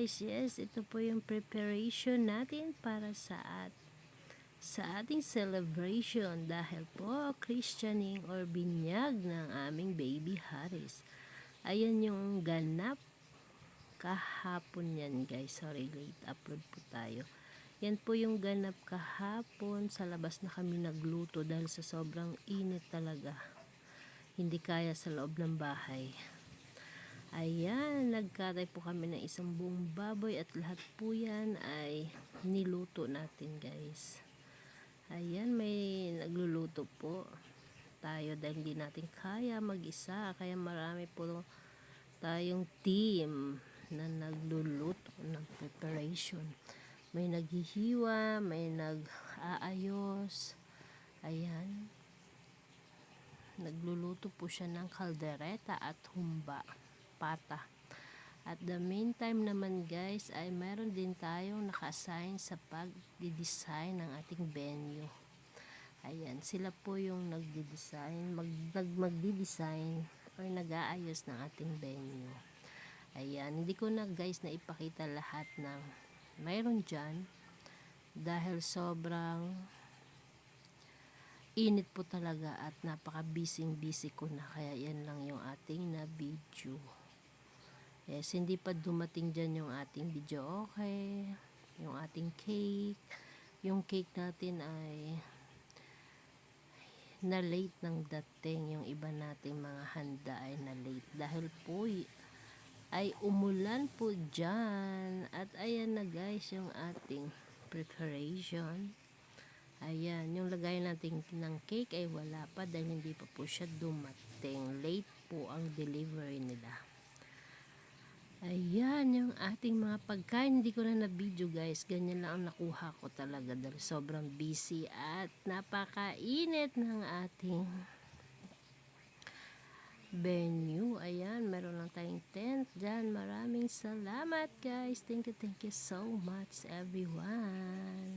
guys, yes, ito po yung preparation natin para sa ating celebration dahil po christening or binyag ng aming baby Haris. Ayan yung ganap kahapon yan guys. Sorry, late upload po tayo. Yan po yung ganap kahapon. Sa labas na kami nagluto dahil sa sobrang init talaga. Hindi kaya sa loob ng bahay. Ayan, nagkatay po kami ng isang buong baboy at lahat po yan ay niluto natin guys. Ayan, may nagluluto po tayo dahil hindi natin kaya mag-isa. Kaya marami po tayong team na nagluluto ng preparation. May naghihiwa, may nag-aayos. Ayan, nagluluto po siya ng kaldereta at humba. Pata. At the meantime naman guys ay meron din tayong naka-assign sa pag-design ng ating venue. Ayan, sila po yung magdi-design or nag-aayos ng ating venue. Ayan, hindi ko na guys na ipakita lahat ng mayroon dyan dahil sobrang init po talaga at napaka busy ko na, kaya yan lang yung ating na video. Yes, hindi pa dumating dyan yung ating video, okay? Yung ating cake. Yung cake natin ay na late ng dating. Yung iba nating mga handa ay na late. Dahil po ay umulan po dyan. At ayan na guys yung ating preparation. Ayan, yung lagay natin ng cake ay wala pa dahil hindi pa po siya dumating. Late po ang delivery nila. Ayan, yung ating mga pagkain. Hindi ko na video guys. Ganyan lang ang nakuha ko talaga dahil sobrang busy at napakainit ng ating venue. Ayan, meron lang tayong tent dyan. Maraming salamat guys. Thank you so much everyone.